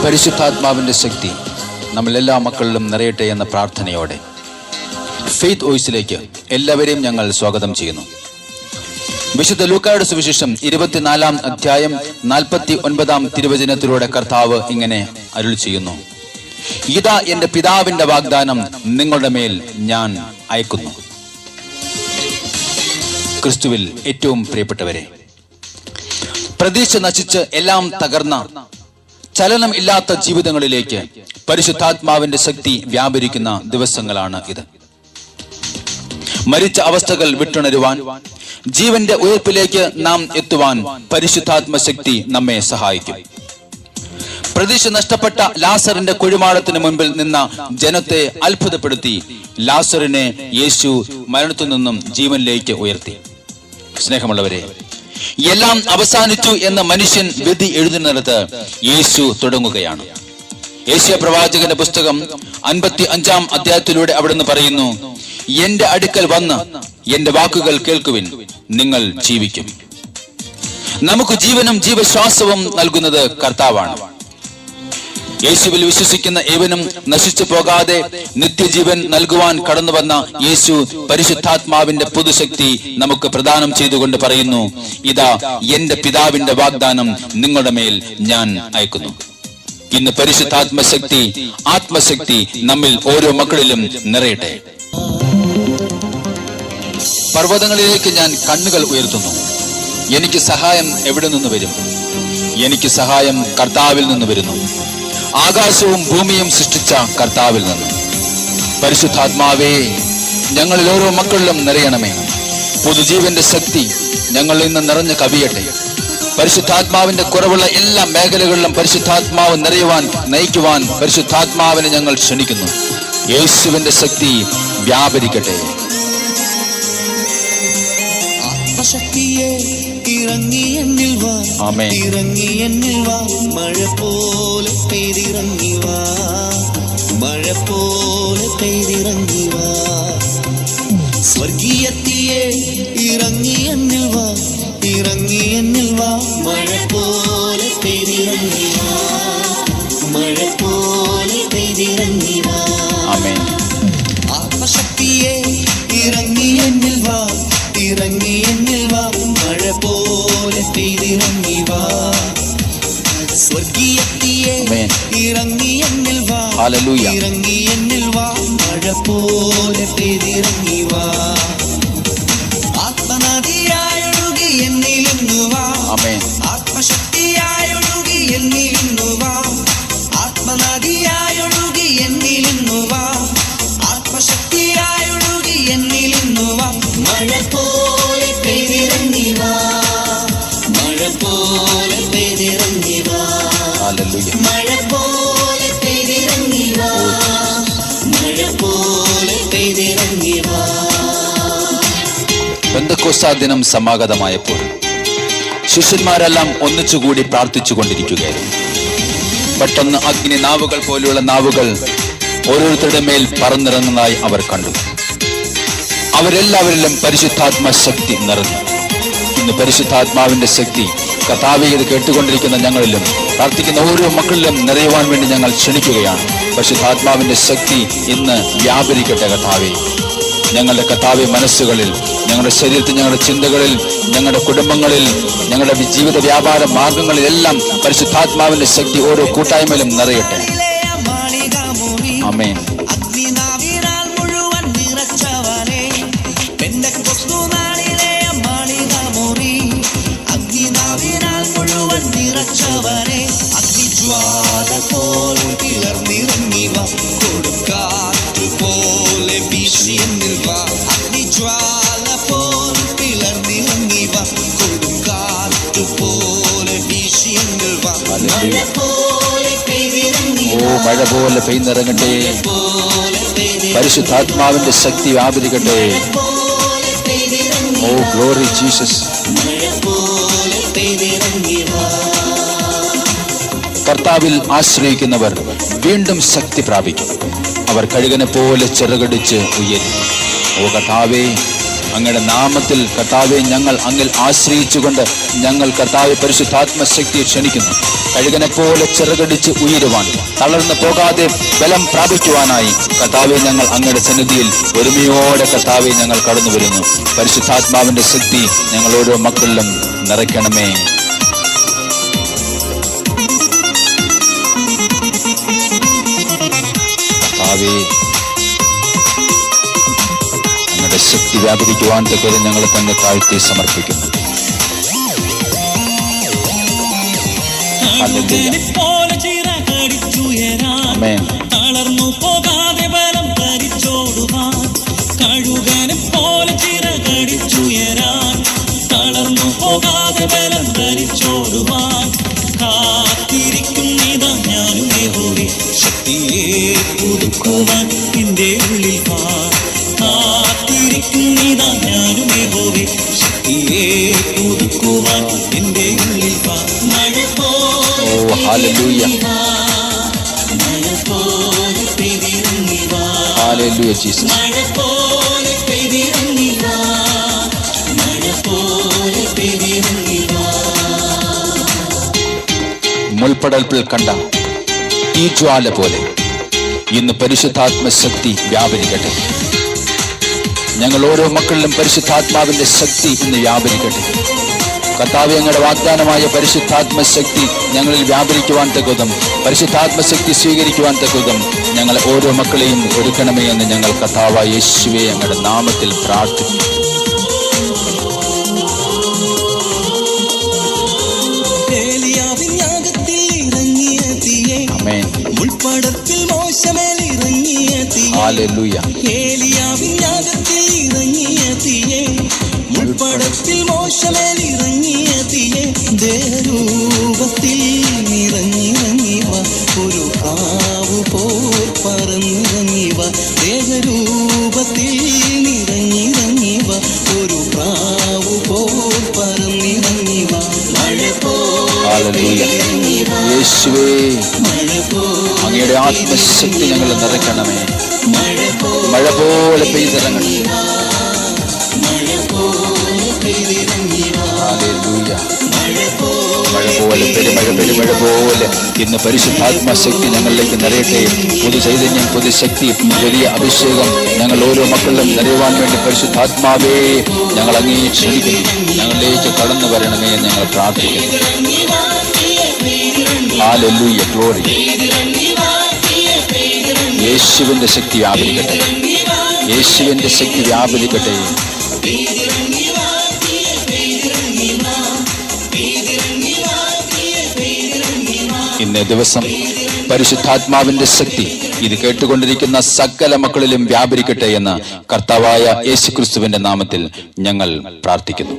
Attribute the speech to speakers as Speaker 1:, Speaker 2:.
Speaker 1: പരിശുദ്ധാത്മാവിൻ്റെ ശക്തി നമ്മളെല്ലാ മക്കളിലും നിറയട്ടെ എന്ന പ്രാർത്ഥനയോടെ ഫെയ്ത്ത് വോയിസിലേക്ക് എല്ലാവരെയും ഞങ്ങൾ സ്വാഗതം ചെയ്യുന്നു. വിശുദ്ധ ലൂക്കായുടെ സുവിശേഷം 24-ാം അധ്യായം 49-ാം തിരുവചനത്തിലൂടെ കർത്താവ് ഇങ്ങനെ അരുളി ചെയ്യുന്നു: ഇതാ എന്റെ പിതാവിന്റെ വാഗ്ദാനം നിങ്ങളുടെ മേൽ ഞാൻ അയക്കുന്നു. ക്രിസ്തുവിൽ ഏറ്റവും പ്രിയപ്പെട്ടവരെ, പ്രതീക്ഷ നശിച്ച് എല്ലാം തകർന്ന ചലനം ഇല്ലാത്ത ജീവിതങ്ങളിലേക്ക് പരിശുദ്ധാത്മാവിന്റെ ശക്തി വ്യാപരിക്കുന്ന ദിവസങ്ങളാണ് ഇത്. മരിച്ച അവസ്ഥകൾ വിട്ടുണരുവാൻ, ജീവന്റെ ഉയർപ്പിലേക്ക് നാം എത്തുവാൻ പരിശുദ്ധാത്മ ശക്തി നമ്മെ സഹായിക്കും. പ്രതീക്ഷ നഷ്ടപ്പെട്ട ലാസറിന്റെ കുഴിമാടത്തിന് മുൻപിൽ നിന്ന ജനത്തെ അത്ഭുതപ്പെടുത്തി ലാസറിനെ യേശു മരണത്തിൽ നിന്നും ജീവനിലേക്ക് ഉയർത്തി. സ്നേഹമുള്ളവരെ, എല്ലാം അവസാനിച്ചു എന്ന മനുഷ്യൻ വിധി എഴുതുന്നിടത്ത് യേശു തുടങ്ങുകയാണ്. യേശയ്യാ പ്രവാചകന്റെ പുസ്തകം 55-ാം അധ്യായത്തിലൂടെ അവിടുന്ന് പറയുന്നു: എന്റെ അടുക്കൽ വന്ന് എന്റെ വാക്കുകൾ കേൾക്കുവിൻ, നിങ്ങൾ ജീവിക്കും. നമുക്ക് ജീവനും ജീവശ്വാസവും നൽകുന്നത് കർത്താവാണ്. യേശുവിൽ വിശ്വസിക്കുന്ന ഏവനും നശിച്ചു പോകാതെ നിത്യജീവൻ നൽകുവാൻ കടന്നു വന്ന യേശു പരിശുദ്ധാത്മാവിന്റെ പുതുശക്തി നമുക്ക് പ്രദാനം ചെയ്തുകൊണ്ട് പറയുന്നു: ഇതാ എന്റെ പിതാവിന്റെ വാഗ്ദാനം നിങ്ങളുടെ മേൽ ഞാൻ അയക്കുന്നു. ഇന്ന് പരിശുദ്ധാത്മശക്തി, ആത്മശക്തി നമ്മിൽ ഓരോ മക്കളിലും നിറയട്ടെ. പർവ്വതങ്ങളിലേക്ക് ഞാൻ കണ്ണുകൾ ഉയർത്തുന്നു. എനിക്ക് സഹായം എവിടെ നിന്ന് വരും? എനിക്ക് സഹായം കർത്താവിൽ നിന്ന് വരുന്നു. ആകാശവും ഭൂമിയും സൃഷ്ടിച്ച കർത്താവിൽ നിന്ന്. പരിശുദ്ധാത്മാവേ, ഞങ്ങളിൽ ഓരോ മക്കളിലും നിറയണമേ. പുതുജീവന്റെ ശക്തി ഞങ്ങളിൽ നിന്ന് നിറഞ്ഞു കവിയട്ടെ. പരിശുദ്ധാത്മാവിന്റെ കുറവുള്ള എല്ലാ മേഖലകളിലും പരിശുദ്ധാത്മാവ് നിറയുവാൻ, നയിക്കുവാൻ പരിശുദ്ധാത്മാവിനെ ഞങ്ങൾ ക്ഷണിക്കുന്നു. യേശുവിന്റെ ശക്തി വ്യാപരിക്കട്ടെ.
Speaker 2: ശക്തിയെ ഇറങ്ങി എന്നിൽ വാ, ഇറങ്ങി എന്നിൽ വാ, മഴ പോലെ പെയ്തിറങ്ങി വാ, മഴ പോലെ പെയ്തിറങ്ങി വാ. സ്വർഗീയത്തിയെ ഇറങ്ങി എന്നിൽ വാ, ഇറങ്ങി എന്നിൽ വാ, മഴ പോലെ പെയ്തിറങ്ങി വാ, മഴ പോലെ പെയ്തിറങ്ങി വാ. ആമേൻ. ആത്മശക്തിയെ ഇറങ്ങി എന്നിൽ വാ, ഇറങ്ങി എന്നിൽ വാ, മഴ പോലെ പെയ്തിറങ്ങി വാ. സ്വർഗീയത്തിയെ ഇറങ്ങി എന്നിൽ വാ, ഇറങ്ങി എന്നിൽ വാ, മഴ പോലെ പെയ്തിറങ്ങി വാ. ആത്മനദിയായൊഴുകി എന്നിലിന്നു വാ, ആത്മശക്തിയായൊഴുകി എന്നിലിന്നു വാ, ആത്മനദിയായൊഴുകി എന്നിലിന്നു വാ, ആത്മശക്തിയായൊഴുകി എന്നിലിന്നു വാ. മഴ പോലെ പെയ്തിറങ്ങി വാ, മഴ പോലെ പെയ്തിറങ്ങി വാ, മഴ പോലെ പെയ്തിറങ്ങി വാ, മഴ പോലെ പെയ്തിറങ്ങി വാ.
Speaker 1: പെന്തക്കോസ്താ ദിനം സമാഗതമായപ്പോൾ ശിഷ്യന്മാരെല്ലാം ഒന്നിച്ചുകൂടി പ്രാർത്ഥിച്ചു കൊണ്ടിരിക്കുകയായിരുന്നു. പെട്ടെന്ന് അഗ്നി നാവുകൾ പോലെയുള്ള നാവുകൾ ഓരോരുത്തരുടെ മേൽ പറന്നിറങ്ങുന്നതായി അവർ കണ്ടു. അവരെല്ലാവരിലും പരിശുദ്ധാത്മ ശക്തി നിറഞ്ഞു. ഇന്ന് പരിശുദ്ധാത്മാവിന്റെ ശക്തി കർത്താവേ, ഇത് കേട്ടുകൊണ്ടിരിക്കുന്ന ഞങ്ങളിലും പ്രാർത്ഥിക്കുന്ന ഓരോ മക്കളിലും നിറയുവാൻ വേണ്ടി ഞങ്ങൾ ക്ഷണിക്കുകയാണ്. പരിശുദ്ധാത്മാവിന്റെ ശക്തി ഇന്ന് വ്യാപരിക്കട്ടെ കർത്താവേ. ഞങ്ങളുടെ കർത്താവേ, മനസ്സുകളിൽ, ഞങ്ങളുടെ ശരീരത്തിൽ, ഞങ്ങളുടെ ചിന്തകളിൽ, ഞങ്ങളുടെ കുടുംബങ്ങളിൽ, ഞങ്ങളുടെ ജീവിത വ്യാപാര മാർഗങ്ങളിലെല്ലാം പരിശുദ്ധാത്മാവിന്റെ ശക്തി ഓരോ കൂട്ടായ്മയിലും നിറയട്ടെ. ആമേൻ.
Speaker 2: അഗ്നിജ്വാല പോലെ തിളർന്നിറങ്ങി വാ, കൊടുങ്കാറ്റ് പോലെ വീശി എന്നിൽ വാ, അഗ്നിജ്വാല പോലെ തിളർന്നിറങ്ങി വാ, കൊടുങ്കാറ്റ് പോലെ വീശി എന്നിൽ വാ. മഴ പോലെ പെയ്തിറങ്ങി വാ,
Speaker 1: മഴ പോലെ പെയ്തിറങ്ങട്ടെ. പരിശുദ്ധാത്മാവിന്റെ ശക്തി വ്യാപരിക്കട്ടെ. ഓ ഗ്ലോറി ജീസസ്. കർത്താവിൽ ആശ്രയിക്കുന്നവർ വീണ്ടും ശക്തി പ്രാപിക്കും. അവർ കഴുകനെ പോലെ ചിറകടിച്ച് ഉയരും. ഓ കർത്താവേ, അങ്ങയുടെ നാമത്തിൽ കർത്താവെ ഞങ്ങൾ അങ്ങിൽ ആശ്രയിച്ചുകൊണ്ട് ഞങ്ങൾ കർത്താവെ പരിശുദ്ധാത്മ ശക്തിയെ ക്ഷണിക്കുന്നു. കഴുകനെ പോലെ ചിറകടിച്ച് ഉയരുവാൻ, തളർന്നു പോകാതെ ബലം പ്രാപിക്കുവാനായി കർത്താവെ ഞങ്ങൾ അങ്ങയുടെ സന്നിധിയിൽ ഒരുമയോടെ കർത്താവെ ഞങ്ങൾ കടന്നു വരുന്നു. പരിശുദ്ധാത്മാവിന്റെ ശക്തി ഞങ്ങൾ ഓരോ മക്കളിലും നിറയ്ക്കണമേ. കർത്താവേ, അങ്ങയുടെ ശക്തി വ്യാപരിക്കുവാൻ തക്കത് ഞങ്ങൾ തന്നെ താഴ്ത്തി സമർപ്പിക്കുന്നു.
Speaker 2: തളർന്നു പോകാതെ ബലം ധരിച്ചോടുവാൻ, കഴുകനെ പോലെ ചിറകടിച്ചുയരാൻ, തളർന്നു പോകാതെ ബലം ധരിച്ചോടുവാൻ കാത്തിരിക്കുന്നിതാ ഞാനും യഹോവേ, ശക്തിയെ പുതുക്കുവാൻ എന്റെ ഉള്ളിൽ വാ. കാത്തിരിക്കുന്നിതാ ഞാനും യഹോവേ, ശക്തിയെ പുതുക്കുവാൻ എന്റെ ഉള്ളിൽ വാ. മഴ പോലെ
Speaker 1: ഹല്ലേലൂയ,
Speaker 2: മഴ പോലെ പെയ്തിറങ്ങി വാ.
Speaker 1: Hallelujah Jesus.
Speaker 2: മഴ പോലെ പെയ്തിറങ്ങി വാ, മഴ പോലെ പെയ്തിറങ്ങി വാ.
Speaker 1: മുൾപ്പടൽപ്പിൽ കണ്ട ഈ ജ്വാല പോലെ ഇന്ന് പരിശുദ്ധാത്മ ശക്തി വ്യാപരിക്കട്ടെ. ഞങ്ങൾ ഓരോ മക്കളിലും പരിശുദ്ധാത്മാവിന്റെ ശക്തി ഇന്ന് വ്യാപരിക്കട്ടെ. കർത്താവേ, ഞങ്ങളുടെ വാഗ്ദാനമായ പരിശുദ്ധാത്മ ശക്തി ഞങ്ങളിൽ വ്യാപരിക്കുവാൻ തക്കതും പരിശുദ്ധാത്മ ശക്തി സ്വീകരിക്കുവാൻ തക്കതും ഞങ്ങൾ ഓരോ മക്കളെയും ഒരുക്കണമേ എന്ന് ഞങ്ങൾ കർത്താവായ യേശുവേ ഞങ്ങളുടെ നാമത്തിൽ പ്രാർത്ഥിക്കുന്നു.
Speaker 2: ഉൾപ്പടത്തിൽ മോശമേൽ ഇറങ്ങിയ തീയേ,
Speaker 1: ഹല്ലേലൂയ.
Speaker 2: ഏലിയാവിൻ യാഗത്തിൽ ഇറങ്ങിയ തീയേ, ഉൾപ്പടത്തിൽ മോശമേൽ ഇറങ്ങിയ തീയേ, ദേവരൂപത്തിൽ നിറഞ്ഞിറങ്ങി വാ, ഒരു കാവു പോൽ പറന്നിറങ്ങി വാ, ദേവരൂപത്തിൽ നിറഞ്ഞിറങ്ങി വാ, ഒരു പ്രാവു പോൽ പറന്നിറങ്ങി വാ. മഴ പോലെ
Speaker 1: യേശുവേ, അങ്ങയുടെ ആത്മശക്തി ഞങ്ങൾ നിറയ്ക്കണമേ. മഴ പോലെ പെയ്തിറങ്ങണമേ. ഹല്ലേലൂയ. മഴ പോലെ പെരുമഴ പോലെ ഇന്ന് പരിശുദ്ധാത്മ ശക്തി ഞങ്ങളിലേക്ക് നിറയട്ടെ. പുതു ചൈതന്യം, പുതു ശക്തി, വലിയ അഭിഷേകം ഞങ്ങൾ ഓരോ മക്കളിലും നിറയുവാൻ വേണ്ടി പരിശുദ്ധാത്മാവേ ഞങ്ങൾ അങ്ങേ ക്ഷണിക്കുന്നു. ഞങ്ങളിലേക്ക് കടന്നു വരണമേ എന്ന് ഞങ്ങൾ പ്രാർത്ഥിക്കുന്നു. Hallelujah, glory. യേശുവിന്റെ ശക്തി വ്യാപരിക്കട്ടെ. യേശുവിന്റെ ശക്തി വ്യാപരിക്കട്ടെ. ഇന്നേ ദിവസം പരിശുദ്ധാത്മാവിന്റെ ശക്തി ഇത് കേട്ടുകൊണ്ടിരിക്കുന്ന സകല മക്കളിലും വ്യാപരിക്കട്ടെ എന്ന് കർത്താവായ യേശുക്രിസ്തുവിന്റെ നാമത്തിൽ ഞങ്ങൾ പ്രാർത്ഥിക്കുന്നു.